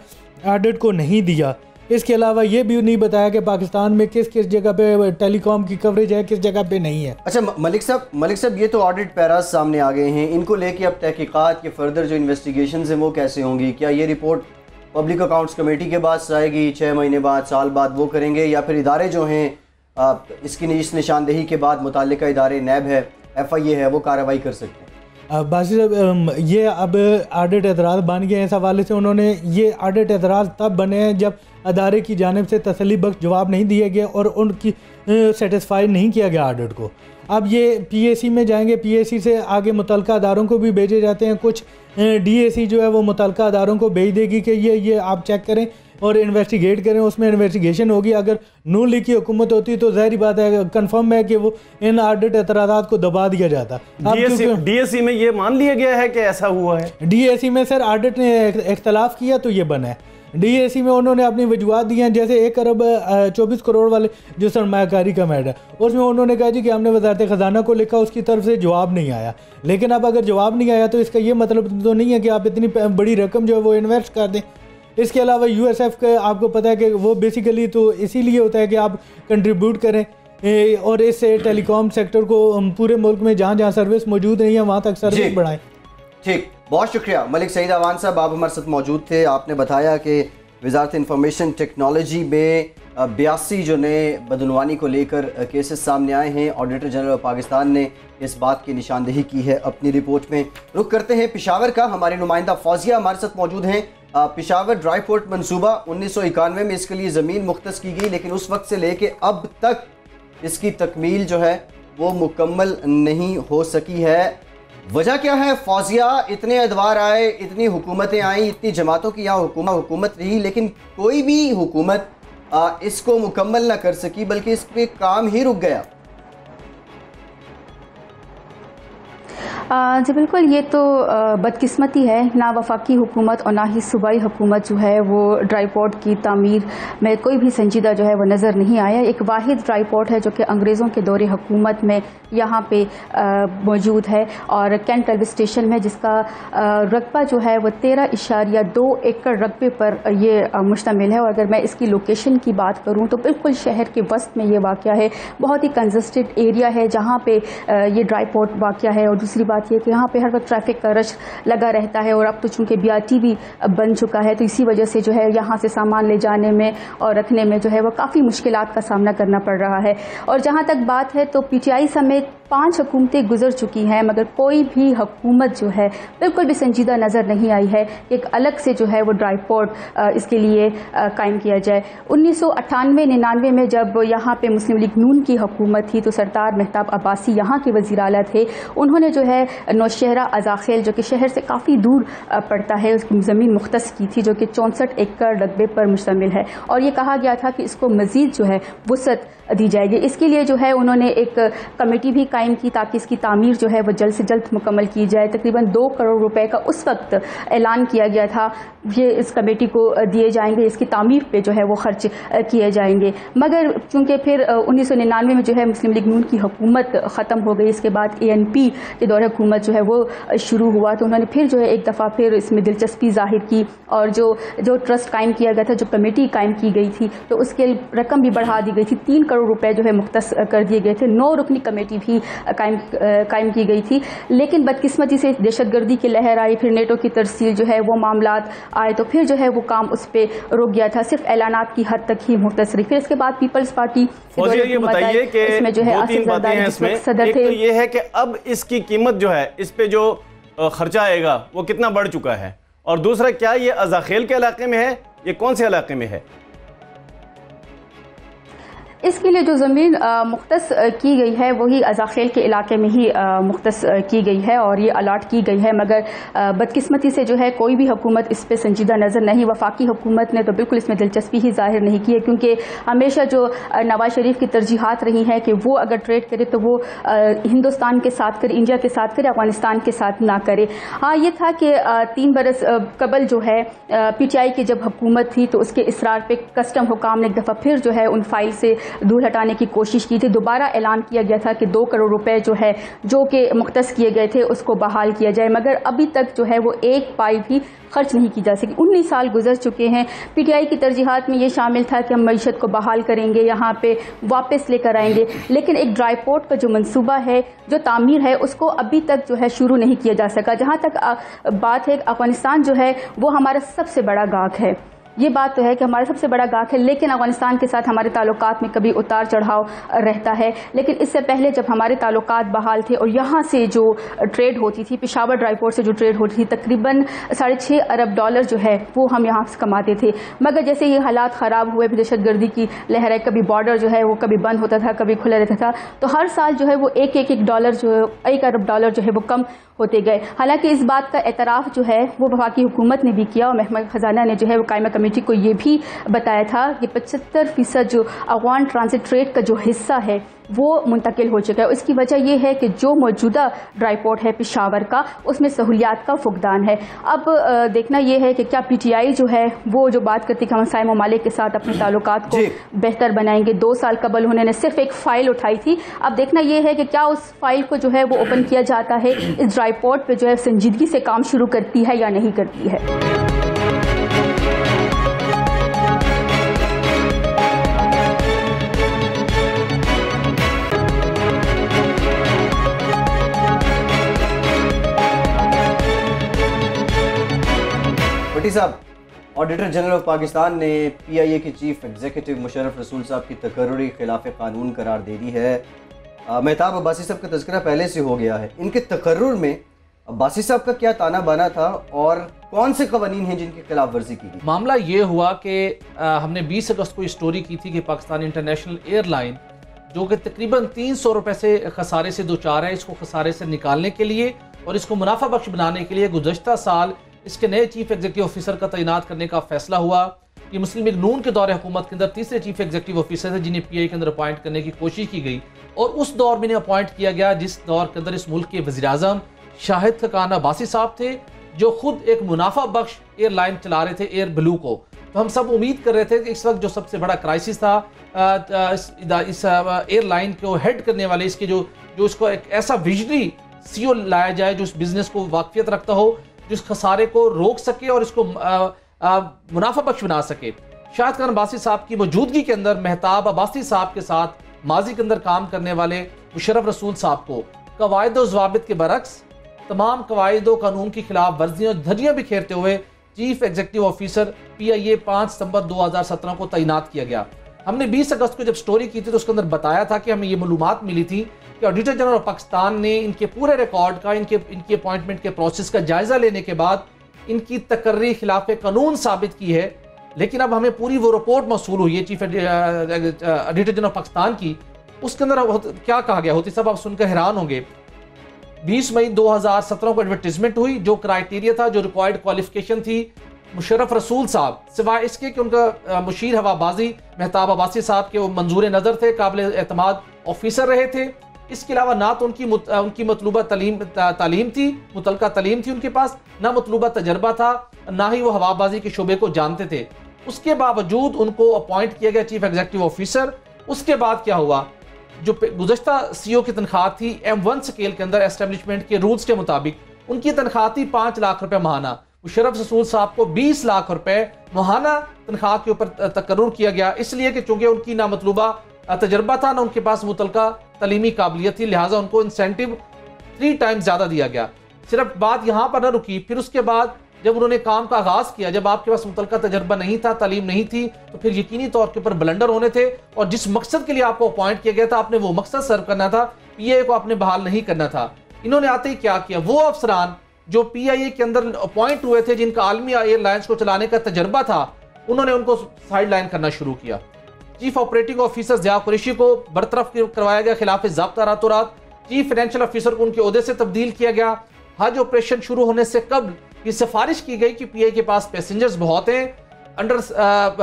ऑडिट को नहीं दिया। इसके अलावा ये भी नहीं बताया कि पाकिस्तान में किस किस जगह पे टेलीकॉम की कवरेज है, किस जगह पे नहीं है। अच्छा मलिक साहब ये तो ऑडिट पैराज सामने आ गए हैं, इनको लेके अब तहकीकात के फर्दर जो इन्वेस्टिगेशंस हैं वो कैसे होंगी? क्या ये रिपोर्ट पब्लिक अकाउंट्स कमेटी के पास आएगी 6 महीने बाद, साल बाद वो करेंगे, या फिर इदारे जो हैं इस निशानदेही के बाद मुताल्लिका इदारे नैब है, FIA है, वो कार्रवाई कर सकते हैं? बासी साहब ये अब ऑडिट एतराज़ बन गए हैं। इस हवाले से उन्होंने ये ऑडिट एतराज़ तब बने हैं जब अदारे की जानिब से तसल्ली बख्श जवाब नहीं दिए गए और उनकी सेटिस्फाई नहीं किया गया ऑडिट को। अब ये PAC में जाएंगे, PAC से आगे मुतल्लिका अदारों को भी भेजे जाते हैं, कुछ DAC जो है वो मुतल्लिका अदारों को भेज देगी कि ये आप चेक करें और इन्वेस्टिगेट करें, उसमें इन्वेस्टिगेशन होगी। अगर नून लीग की हुकूमत होती तो ज़ाहिर बात है कंफर्म है कि वो इन ऑडिट एतराज़ात को दबा दिया जाता। DAC में ये मान लिया गया है कि ऐसा हुआ है। DAC में सर ऑडिट ने इख्तलाफ किया तो ये बना है। DAC में उन्होंने अपनी वजूहात दी हैं, जैसे 1 अरब 24 करोड़ वाले जो सरमायाकारी का मैटर है उसमें उन्होंने कहा जी कि हमने वजारत ख़जाना को लिखा, उसकी तरफ से जवाब नहीं आया। लेकिन अब अगर जवाब नहीं आया तो इसका ये मतलब तो नहीं है कि आप इतनी बड़ी रकम जो है वो इन्वेस्ट कर दें। इसके अलावा USF का आपको पता है कि वो बेसिकली तो इसीलिए होता है कि आप कंट्रीब्यूट करें और इससे टेलीकॉम सेक्टर को पूरे मुल्क में जहाँ जहाँ सर्विस मौजूद नहीं है वहाँ तक सर्विस बढ़ाएं। ठीक, बहुत शुक्रिया मलिक सईद आवान साहब, आप हमारे साथ मौजूद थे। आपने बताया कि वजारत इंफॉर्मेशन टेक्नोलॉजी में 82 जो नए बदनवानी को लेकर केसेस सामने आए हैं। ऑडिटर जनरल पाकिस्तान ने इस बात की निशानदेही की है अपनी रिपोर्ट में। रुख करते हैं पेशावर का, हमारे नुमाइंदा फौजिया हमारे साथ मौजूद हैं। पेशावर ड्राई पोर्ट मनसूबा 1991 में इसके लिए ज़मीन मुख्तस की गई, लेकिन उस वक्त से लेके अब तक इसकी तकमील जो है वो मुकम्मल नहीं हो सकी है। वजह क्या है फौजिया? इतने अदवार आए, इतनी हुकूमतें आई, इतनी जमातों की यहाँ हुकूमत रही, लेकिन कोई भी हुकूमत इसको मुकम्मल ना कर सकी, बल्कि इस पर काम ही रुक गया। जी बिल्कुल, ये तो बदकिस्मती है। ना वफाकी हुकूमत और ना ही सूबाई हुकूमत जो है वो ड्राई पोर्ट की तामीर में कोई भी संजीदा जो है वो नज़र नहीं आया। एक वाहिद ड्राई पोर्ट है जो कि अंग्रेज़ों के दौरे हुकूमत में यहाँ पे मौजूद है और कैंट रेलवे स्टेशन में, जिसका रकबा जो है वो 13.2 एकड़ रकबे पर ये मुश्तमिल है। और अगर मैं इसकी लोकेशन की बात करूँ तो बिल्कुल शहर के वस्त में ये वाक़या है। बहुत ही कंजस्टेड एरिया है जहाँ पे ये ड्राई पोर्ट वाक़या है। और दूसरी बात ये कि यहाँ पे हर वक्त ट्रैफिक का रश लगा रहता है और अब तो चूँकि BRT भी बन चुका है तो इसी वजह से जो है यहाँ से सामान ले जाने में और रखने में जो है वो काफ़ी मुश्किलात का सामना करना पड़ रहा है। और जहाँ तक बात है तो PTI समेत 5 हुकूमतें गुजर चुकी हैं मगर कोई भी हुकूमत जो है बिल्कुल भी संजीदा नज़र नहीं आई है कि एक अलग से जो है वो ड्राई पोर्ट इसके लिए कायम किया जाए। 1998-99 में जब यहाँ पे मुस्लिम लीग नून की हुकूमत थी तो सरदार मेहताब अब्बासी यहाँ के वज़ीर आला थे। उन्होंने जो है नौशहरा अज़ाखेल जो कि शहर से काफ़ी दूर पड़ता है उसकी ज़मीन मुख्तस की थी जो कि 64 एकड़ रकबे पर मुश्तमिल है। और ये कहा गया था कि इसको मज़ीद जो है वुसअत दी जाएगी। इसके लिए जो है उन्होंने एक कमेटी भी कायम की ताकि इसकी तामीर जो है वो जल्द से जल्द मुकम्मल की जाए। तकरीबन 2 करोड़ रुपए का उस वक्त ऐलान किया गया था ये इस कमेटी को दिए जाएंगे, इसकी तामीर पे जो है वो खर्च किए जाएंगे। मगर चूँकि फिर 1999 में जो है मुस्लिम लीग नून की हुकूमत ख़त्म हो गई, इसके बाद ANP के दौरे हुकूमत जो है वो शुरू हुआ तो उन्होंने फिर जो है एक दफ़ा फिर इसमें दिलचस्पी ज़ाहिर की और जो ट्रस्ट कायम किया गया था, जो कमेटी कायम की गई थी तो उसके रकम भी बढ़ा दी गई थी। 3 करोड़ रुपए जो है मुख्तस कर दिए गए थे। 9 रुकनी कमेटी भी कायम की गई थी। लेकिन बदकिस्मती से दहशतगर्दी की लहर आई, फिर नेटो की तरसील जो है वो मामलात आए तो फिर जो है वो काम उस पर रुक गया था, सिर्फ ऐलानात की हद तक ही मुख्तस रही। फिर इसके बाद पीपल्स पार्टी ये बताइए कि इसमें जो है 2-3 बातें हैं इसमें। एक तो ये है कि अब इसकी कीमत जो है, इस पे जो खर्चा आएगा वो कितना बढ़ चुका है, और दूसरा क्या ये अज़ाखेल के इलाके में है, ये कौन से इलाके में है? इसके लिए जो ज़मीन मुख्तस की गई है वही अज़ाखेल के इलाके में ही मुख्तस की गई है और ये अलाट की गई है। मगर बदकिस्मती से जो है कोई भी हुकूमत इस पे संजीदा नज़र नहीं। वफाकी हुकूमत ने तो बिल्कुल इसमें दिलचस्पी ही जाहिर नहीं की है क्योंकि हमेशा जो नवाज शरीफ की तरजीहात रही हैं कि वो अगर ट्रेड करे तो वो हिंदुस्तान के साथ करे, इंडिया के साथ करे, अफगानिस्तान के साथ ना करे। हाँ, ये था कि 3 बरस कबल जो है PTI की जब हुकूमत थी तो उसके इसरार पे कस्टम हुकाम ने एक दफ़ा फिर जो है उन फाइल से दूर हटाने की कोशिश की थी। दोबारा ऐलान किया गया था कि 2 करोड़ रुपए जो है जो कि मुख्तस किए गए थे उसको बहाल किया जाए, मगर अभी तक जो है वो 1 पाई भी खर्च नहीं की जा सकी। 19 साल गुजर चुके हैं। PTI की तरजीहात में ये शामिल था कि हम मईशत को बहाल करेंगे, यहाँ पे वापस लेकर आएंगे, लेकिन एक ड्राई पोर्ट का जो मंसूबा है, जो तामीर है, उसको अभी तक जो है शुरू नहीं किया जा सका। जहाँ तक बात है अफगानिस्तान जो है वो हमारा सबसे बड़ा गाहक है, ये बात तो है कि हमारा सबसे बड़ा गाहक है, लेकिन अफगानिस्तान के साथ हमारे ताल्लुकात में कभी उतार चढ़ाव रहता है। लेकिन इससे पहले जब हमारे ताल्लुकात बहाल थे और यहाँ से जो ट्रेड होती थी, पेशावर ड्राई पोर्ट से जो ट्रेड होती थी, तकरीबन $6.5 अरब जो है वो हम यहाँ से कमाते थे। मगर जैसे ये हालात ख़राब हुए, दहशतगर्दी की लहर है, कभी बॉर्डर जो है वो कभी बंद होता था, कभी खुला रहता था, तो हर साल जो है वो $1 अरब जो है वो कम होते गए। हालांकि इस बात का एतराफ़ जो है वो वफाकी हुकूमत ने भी किया और महकमा ख़जाना ने जो है वो कायमा कमेटी को ये भी बताया था कि 75% जो अफगान ट्रांसिट ट्रेड का जो हिस्सा है वो मुंतकिल हो चुका है। इसकी वजह यह है कि जो मौजूदा ड्राई पोर्ट है पेशावर का, उसमें सहूलियात का फुकदान है। अब देखना यह है कि क्या PTI जो है वो जो बात करती है कि हम हमसाय ममालिक के साथ अपने ताल्लुकात को बेहतर बनाएंगे। 2 साल कबल उन्होंने सिर्फ एक फ़ाइल उठाई थी। अब देखना यह है कि क्या उस फाइल को जो है वो ओपन किया जाता है, इस ड्राई पोर्ट पर जो है संजीदगी से काम शुरू करती है या नहीं करती है। भट्टी साहब, ऑडिटर जनरल ऑफ पाकिस्तान ने PIA के चीफ एग्जीक्यूटिव मुशर्रफ रसूल साहब की तकर्रुरी खिलाफ कानून करार दे दी है। मेहताब अब्बासी साहब का तज़किरा पहले से हो गया है, इनके तकर्रुर में अब्बासी साहब का क्या ताना बाना था और कौन से कवानीन हैं जिनकी खिलाफ वर्जी की गई? मामला ये हुआ कि हमने 20 अगस्त को स्टोरी की थी कि पाकिस्तान इंटरनेशनल एयरलाइन जो कि तकरीबन 300 रुपये से खसारे से दो चार है, इसको खसारे से निकालने के लिए और इसको मुनाफा बख्श बनाने के लिए गुज़श्ता साल इसके नए चीफ एग्जीक्यूटिव ऑफिसर का तैनात करने का फैसला हुआ। ये मुस्लिम लीग नून के दौरे हुकूमत के अंदर तीसरे चीफ एग्जीक्यूटिव ऑफिसर थे जिन्हें PI के अंदर अपॉइंट करने की कोशिश की गई और उस दौर में इन्हें अपॉइंट किया गया जिस दौर के अंदर इस मुल्क के वज़ीर आज़म शाहिद खान अब्बासी साहब थे, जो खुद एक मुनाफा बख्श एयरलाइन चला रहे थे, एयर ब्लू को। तो हम सब उम्मीद कर रहे थे कि इस वक्त जो सबसे बड़ा क्राइसिस था इस एयरलाइन को हेड करने वाले, इसके जो इसको एक ऐसा विजनरी सीईओ लाया जाए जो इस बिजनेस को वाकफियत रखता हो, जो इस खसारे को रोक सके और इसको मुनाफा बख्श बना सके। शाहिद खान अब्बासी साहब की मौजूदगी के अंदर मेहताब अब्बासी साहब के साथ माजी के अंदर काम करने वाले मुशर्रफ रसूल साहब को कवायद व ज़वाबित के बरक्स तमाम कवायद व कानून की खिलाफ वर्जियों धज्जियां बिखेरते हुए चीफ एग्जीक्यूटिव ऑफिसर PIA 5 सितंबर 2017 को तैनात किया गया। हमने 20 अगस्त को जब स्टोरी की थी तो उसके अंदर बताया था कि हमें ये मालूमात मिली थी कि ऑडिटर जनरल ऑफ पाकिस्तान ने इनके पूरे रिकॉर्ड का, इनके अपॉइंटमेंट के प्रोसेस का जायजा लेने के बाद इनकी तकर्री खिलाफ कानून साबित की है। लेकिन अब हमें पूरी वो रिपोर्ट मौसूल हुई है chief auditor general of Pakistan की, उसके अंदर क्या कहा गया होती सब आप सुनकर हैरान होंगे। 20 मई 2017 को एडवर्टीजमेंट हुई, जो क्राइटेरिया था, जो रिक्वायर्ड क्वालिफिकेशन थी, मुशर्रफ रसूल साहब सिवाय इसके कि उनका मुशीर हवाबाजी मेहताब अब्बासी साहब के वो मंजूर नज़र थे, काबिल एतमाद ऑफिसर रहे थे। इसके अलावा ना तो उनकी मतलूबा तालीम थी, मुतलका तालीम थी उनके पास, ना मतलूबा तजर्बा था, ना ही वो हवाबाजी के शोबे को जानते थे। उसके बावजूद उनको अपॉइंट किया गया चीफ एग्जीक्यूटिव ऑफिसर। उसके बाद क्या हुआ, जो गुज़श्ता CEO की तनख्वाह थी M1 स्केल के अंदर एस्टेब्लिशमेंट के रूल्स के मुताबिक उनकी तनख्वाह थी 5 लाख रुपए माहाना। मुशर्रफ रसूल साहब को 20 लाख रुपए माहाना तनख्वाह के ऊपर तकर्रुर किया गया, इसलिए कि चूंकि उनकी ना मतलूबा तजर्बा था, ना उनके पास मुतलका तलीमी काबिलियत थी, लिहाजा उनको इंसेंटिव 3 टाइम्स ज़्यादा दिया गया। सिर्फ बात यहाँ पर न रुकी, फिर उसके बाद जब उन्होंने काम का आगाज किया, जब आपके पास मुतलका तजर्बा नहीं था, तालीम नहीं थी, तो फिर यकीनी तौर के ऊपर ब्लंडर होने थे और जिस मकसद के लिए आपको अपॉइंट किया गया था आपने वो मकसद सर्व करना था, PIA को आपने बहाल नहीं करना था। इन्होंने आते ही क्या किया, वो अफसरान जो PIA के अंदर अपॉइंट हुए थे, जिनका आलमी एयरलाइंस को चलाने का तजर्बा था, उन्होंने उनको साइड लाइन करना शुरू किया। Chief operating officer Zia Qureshi को बरतरफ करवाया गया खिलाफ ज़ाब्ता रातों रात। चीफ फाइनेंशियल ऑफिसर को उनके ओहदे से तब्दील किया गया। हज ऑपरेशन शुरू होने से कबल ये सिफारिश की गई कि PIA के पास पैसेंजर्स बहुत हैं, अंडर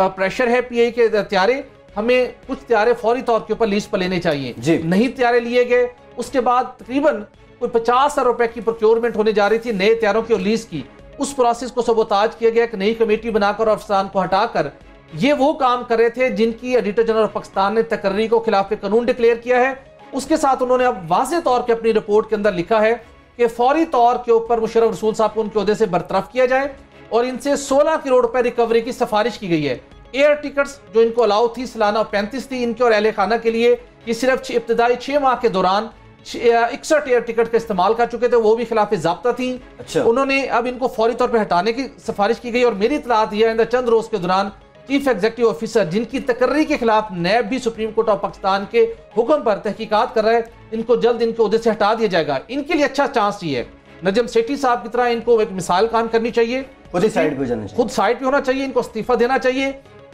प्रेशर है PIA के त्यारे, हमें कुछ त्यारे फौरी तौर के ऊपर लीज पर लेने चाहिए। नहीं त्यारे लिए गए। उसके बाद तकरीबन कोई 50,000 रुपए की प्रोक्योरमेंट होने जा रही थी नए त्यारों की और लीज की। उस प्रोसेस को सबोताज किया गया, एक नई कमेटी बनाकर अफसरान को हटाकर ये वो काम कर रहे थे जिनकी ऑडिटर जनरल ऑफ पाकिस्तान ने तकर्री को खिलाफ कानून डिक्लेयर किया है। उसके साथ उन्होंने अब वाज़ेह तौर पर अपनी रिपोर्ट के अंदर लिखा है कि फौरी तौर के ऊपर मुशर्रफ रसूल साहब को उनके ओहदे से बरतरफ किया जाए और इनसे 16 करोड़ रुपए रिकवरी की सिफारिश की गई है। एयर टिकट्स जो इनको अलाउ थी सालाना 35 थी इनके और अहले खाना के लिए, ये सिर्फ इब्तदाई 6 माह के दौरान 61 एयर टिकट का इस्तेमाल कर चुके थे, वो भी खिलाफ ज़ाब्ता थी। उन्होंने अब इनको फौरी तौर पर हटाने की सिफारिश की गई और मेरी इत्तलात यह है चंद रोज के दौरान चीफ एग्जीक्यूटिव ऑफिसर जिनकी तकर्री के खिलाफ नैब भी सुप्रीम कोर्ट ऑफ पाकिस्तान के हुक्म पर तहकीकात कर रहा है, इनको जल्द इनके ओहदे से हटा दिया जाएगा। इनके लिए अच्छा चांस ये है, नजम सेठी साहब की तरह इनको एक मिसाल काम करनी चाहिए, खुद साइड पे होना चाहिए, इनको इस्तीफा देना चाहिए।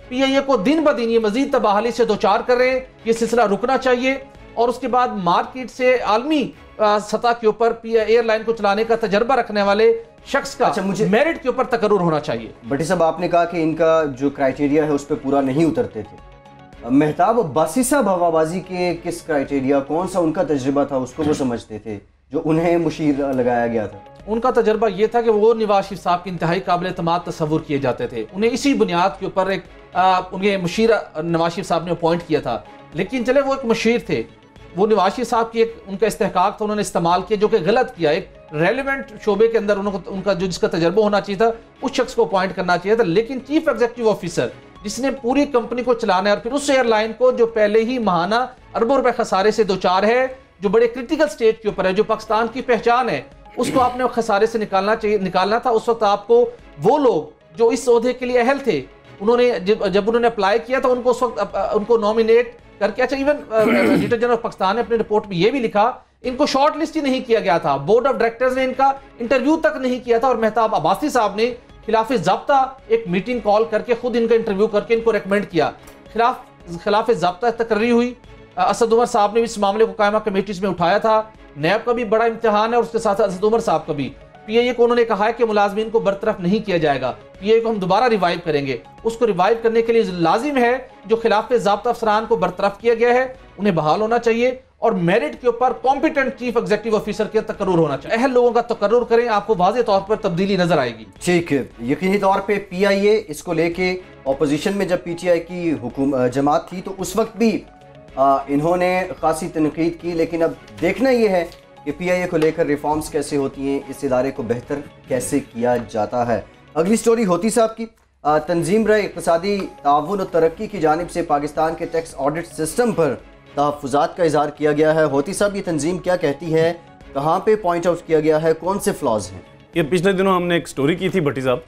PIA को दिन ब दिन ये मजीद तबाहली से दो चार कर रहे हैं, ये सिलसिला रुकना चाहिए और उसके बाद मार्केट से आलमी सतह के ऊपर एयरलाइन को चलाने का तजर्बा रखने वाले शख्स का मुझे मेरिट के ऊपर तकर्रुर होना चाहिए। भट्टी साहब, आपने कहा कि इनका जो क्राइटेरिया है उस पर पूरा नहीं उतरते थे। मेहताब अब्बासी साहब हवाबाजी के किस क्राइटेरिया, कौन सा उनका तजर्बा था उसको वो समझते थे जो उन्हें मुशीर लगाया गया था? उनका तजर्बा ये था कि वो नवाज शरीफ साहब के इंतहाई काबिल एतमाद तस्वुर किए जाते थे, उन्हें इसी बुनियाद के ऊपर एक उन्हें मुशीर नवाज शरीफ साहब ने अपॉइंट किया था। लेकिन चले वो एक मुशीर थे, वो नवाज शरीफ साहब की एक उनका इस्तेहकाक था, उन्होंने इस्तेमाल किया जो कि गलत किया। एक रेलिवेंट शोबे के अंदर उनका जो जिसका तजर्बा होना चाहिए था उस शख्स को अपॉइंट करना चाहिए था। लेकिन चीफ एग्जीक्यूटिव ऑफिसर जिसने पूरी कंपनी को चलाना है और फिर उस एयरलाइन को जो पहले ही माहाना अरबों रुपए खसारे से दो चार है, जो बड़े क्रिटिकल स्टेज के ऊपर है, जो पाकिस्तान की पहचान है, उसको आपने खसारे से निकालना था। उस वक्त आपको वो लोग जो इस ओहदे के लिए अहल थे, उन्होंने जब उन्होंने अप्लाई किया था उनको उस वक्त उनको नॉमिनेट करके, अच्छा even auditor general of Pakistan ने अपनी रिपोर्ट में यह भी लिखा इनको शॉर्ट लिस्ट ही नहीं किया गया था, बोर्ड ऑफ डायरेक्टर्स ने इनका इंटरव्यू तक नहीं किया था और मेहताब अब्बासी साहब ने खिलाफ ज़ाब्ता एक मीटिंग कॉल करके खुद इनका इंटरव्यू करके इनको रेकमेंड किया। खिलाफ ज़ाब्ता तकर्री हुई। असद उमर साहब ने इस मामले को कायमा कमेटीज में उठाया था। नैब का भी बड़ा इम्तिहान है और उसके साथ असद उमर साहब का भी। PIA को उन्होंने कहा है कि मुलाजमीन को बरतरफ नहीं किया जाएगा, PIA को हम दोबारा रिवाइव करेंगे। उसको रिवाइव करने के लिए लाजिम है जो खिलाफ ज़ाब्ता अफसरान को बरतरफ किया गया है उन्हें बहाल होना चाहिए और मेरिट के ऊपर कॉम्पिटेंट चीफ एग्जीक्यूटिव ऑफिसर के तकर्रुर होना चाहिए। अहल लोगों का तकर्रुर करें, आपको वाज़ेह तौर पर तब्दीली नजर आएगी। ठीक है, यकीनी तौर पे PIA इसको लेके ऑपोजिशन में जब PTI की जमात थी तो उस वक्त भी इन्होंने खासी तनकीद की, लेकिन अब देखना ये है कि PIA को लेकर रिफॉर्म्स कैसे होती हैं, इस इदारे को बेहतर कैसे किया जाता है। अगली स्टोरी होती साहब की, तंजीम रहे इक़्तिसादी ताउन और तरक्की की जानिब से पाकिस्तान के टैक्स ऑडिट सिस्टम पर तहफ़्फ़ुज़ात का इज़हार किया गया है। होती साहब, ये तंजीम क्या कहती है, कहाँ पे पॉइंट आउट किया गया है, कौन से फ्लॉज हैं? ये पिछले दिनों हमने एक स्टोरी की थी भट्टी साहब,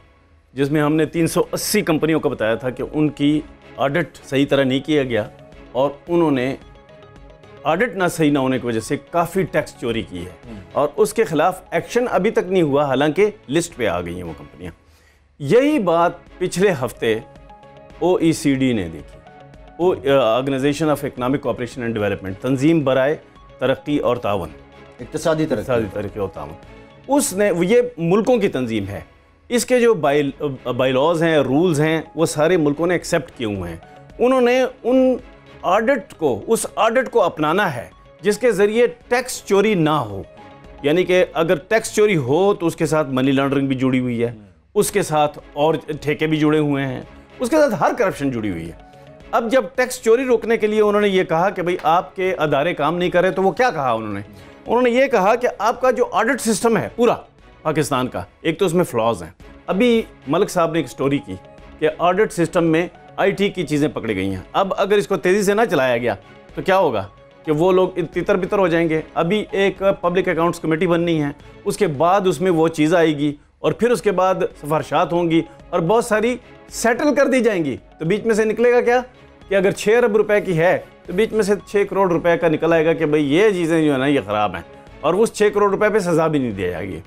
जिसमें हमने 380 कंपनियों का बताया था कि उनकी ऑडिट सही तरह नहीं किया गया और उन्होंने ऑडिट ना सही ना होने की वजह से काफ़ी टैक्स चोरी की है और उसके खिलाफ एक्शन अभी तक नहीं हुआ, हालांकि लिस्ट पे आ गई हैं वो कंपनियां। यही बात पिछले हफ्ते OECD ने देखी, organisation of economic cooperation and development, तंजीम बराए तरक्की और तावन, इक़्तिसादी तरक्की और तावन, उसने, ये मुल्कों की तंजीम है, इसके जो बायलॉज हैं, रूल्स हैं, वो सारे मुल्कों ने एक्सेप्ट किए हुए हैं। उन्होंने उन ऑडिट को, उस ऑडिट को अपनाना है जिसके ज़रिए टैक्स चोरी ना हो, यानी कि अगर टैक्स चोरी हो तो उसके साथ मनी लॉन्ड्रिंग भी जुड़ी हुई है, उसके साथ और ठेके भी जुड़े हुए हैं, उसके साथ हर करप्शन जुड़ी हुई है। अब जब टैक्स चोरी रोकने के लिए उन्होंने ये कहा कि भाई आपके अदारे काम नहीं कर रहे, तो वो क्या कहा उन्होंने ये कहा कि आपका जो ऑडिट सिस्टम है पूरा पाकिस्तान का, एक तो उसमें फ्लॉज हैं। अभी मलिक साहब ने एक स्टोरी की कि ऑडिट सिस्टम में IT की चीज़ें पकड़ी गई हैं। अब अगर इसको तेज़ी से ना चलाया गया तो क्या होगा कि वो लोग तितर बितर हो जाएंगे। अभी एक पब्लिक अकाउंट्स कमेटी बननी है, उसके बाद उसमें वो चीज़ आएगी और फिर उसके बाद सिफारिशात होंगी और बहुत सारी सेटल कर दी जाएंगी। तो बीच में से निकलेगा क्या कि अगर 6 अरब रुपए की है तो बीच में से 6 करोड़ रुपए का निकल आएगा कि भाई ये चीज़ें जो है ना ये ख़राब हैं, और उस 6 करोड़ रुपए पे सज़ा भी नहीं दी जाएगी।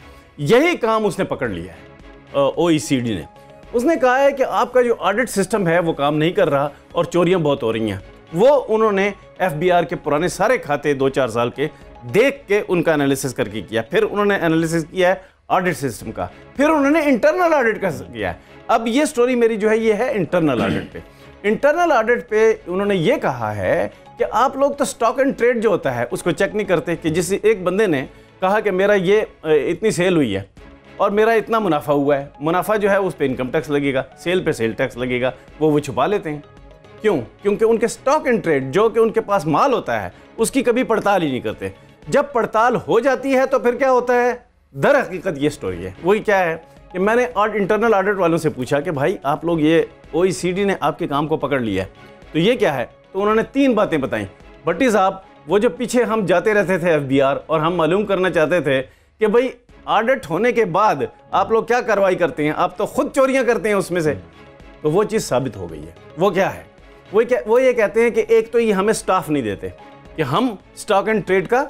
यही काम उसने पकड़ लिया है OECD ने। उसने कहा है कि आपका जो ऑडिट सिस्टम है वो काम नहीं कर रहा और चोरियां बहुत हो रही हैं। वो उन्होंने FBR के पुराने सारे खाते 2-4 साल के देख के उनका एनालिसिस करके किया, फिर उन्होंने एनालिसिस किया है ऑडिट सिस्टम का, फिर उन्होंने इंटरनल ऑडिट का किया है। अब ये स्टोरी मेरी जो है ये है इंटरनल ऑडिट पे। इंटरनल ऑडिट पे उन्होंने ये कहा है कि आप लोग तो स्टॉक एंड ट्रेड जो होता है उसको चेक नहीं करते, कि जिस एक बंदे ने कहा कि मेरा ये इतनी सेल हुई है और मेरा इतना मुनाफा हुआ है, मुनाफा जो है उस पर इनकम टैक्स लगेगा, सेल पे सेल टैक्स लगेगा, वो छुपा लेते हैं। क्यों? क्योंकि उनके स्टॉक एंड ट्रेड जो कि उनके पास माल होता है उसकी कभी पड़ताल ही नहीं करते। जब पड़ताल हो जाती है तो फिर क्या होता है, दर हकीकत ये स्टोरी है। वही क्या है कि मैंने इंटरनल ऑडिट वालों से पूछा कि भाई आप लोग ये OECD ने आपके काम को पकड़ लिया है तो ये क्या है, तो उन्होंने 3 बातें बताई। भट्टी साहब, वो जो पीछे हम जाते रहते थे FBR और हम मालूम करना चाहते थे कि भाई ऑडिट होने के बाद आप लोग क्या कार्रवाई करते हैं, आप तो खुद चोरियां करते हैं उसमें से, तो वो चीज़ साबित हो गई है। वो क्या है, वो ये कहते हैं कि एक तो ये हमें स्टाफ नहीं देते कि हम स्टॉक एंड ट्रेड का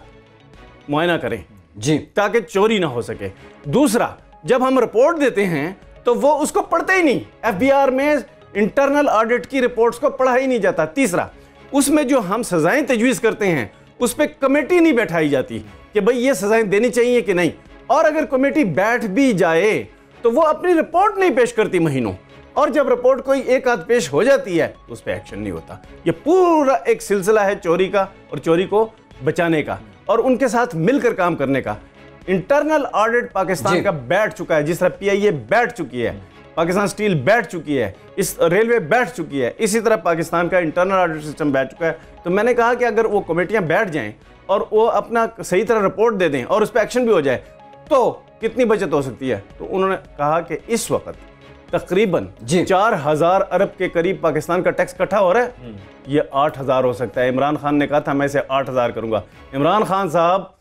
मुआयना करें जी, ताकि चोरी ना हो सके। दूसरा, जब हम रिपोर्ट देते हैं तो वो उसको पढ़ते ही नहीं, FBR में इंटरनल ऑडिट की रिपोर्ट्स को पढ़ा ही नहीं जाता। तीसरा, उसमें जो हम सजाएं तजवीज़ करते हैं उस पर कमेटी नहीं बैठाई जाती कि भाई ये सजाएं देनी चाहिए कि नहीं, और अगर कमेटी बैठ भी जाए तो वो अपनी रिपोर्ट नहीं पेश करती महीनों, और जब रिपोर्ट कोई एक आध पेश हो जाती है तो उस पर एक्शन नहीं होता। ये पूरा एक सिलसिला है चोरी का और चोरी को बचाने का और उनके साथ मिलकर काम करने का। इंटरनल ऑडिट पाकिस्तान का बैठ चुका है, जिस तरह PIA बैठ चुकी है, पाकिस्तान स्टील बैठ चुकी है, इस रेलवे बैठ चुकी है, इसी तरह पाकिस्तान का इंटरनल ऑडिट सिस्टम बैठ चुका है। तो मैंने कहा कि अगर वो कमेटियां बैठ जाएं और वो अपना सही तरह रिपोर्ट दे दें और उस पर एक्शन भी हो जाए तो कितनी बचत हो सकती है। तो उन्होंने कहा कि इस वक्त तकरीबन 4000 अरब के करीब पाकिस्तान का टैक्स इकट्ठा हो रहा है, ये 8000 हो सकता है। इमरान खान ने कहा था मैं इसे 8000 करूंगा। इमरान खान साहब,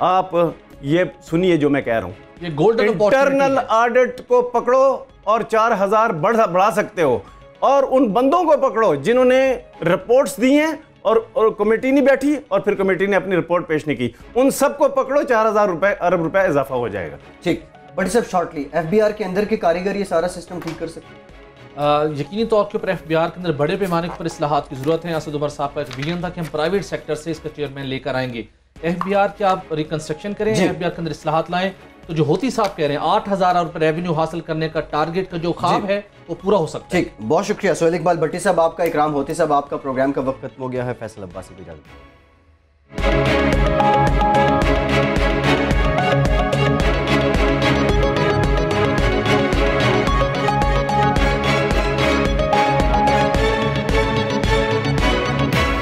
आप ये सुनिए जो मैं कह रहा हूं, ये गोल्डन इंटरनल ऑडिट को पकड़ो और 4000 बढ़ा सकते हो, और उन बंदों को पकड़ो जिन्होंने रिपोर्ट्स दी हैं और कमेटी नहीं बैठी और फिर कमेटी ने अपनी रिपोर्ट पेश नहीं की, उन सबको पकड़ो, 4000 अरब रुपए इजाफा हो जाएगा। ठीक, बट सब शॉर्टली FBR के अंदर के कारीगर ये सारा सिस्टम ठीक कर सकते हैं? यकीनी तौर के ऊपर FBR के अंदर बड़े पैमाने पर इस्लाहात की जरूरत है। असद उमर साहब का एक विजन था कि हम प्राइवेट सेक्टर से इसका चेयरमैन लेकर आएंगे। FBR के आप रिकंस्ट्रक्शन करें, FBR के अंदर इस्लाहात लाएं, तो जो होती साहब कह रहे हैं 8000 रुपए रेवेन्यू हासिल करने का टारगेट का जो ख्वाब है वो पूरा हो सकता है। ठीक, बहुत शुक्रिया सोहेल इकबाल भट्टी साहब आपका, इकराम होती साहब आपका। प्रोग्राम का वक्त खत्म हो गया है। फैसल अब्बासी को इजाजत। हैं।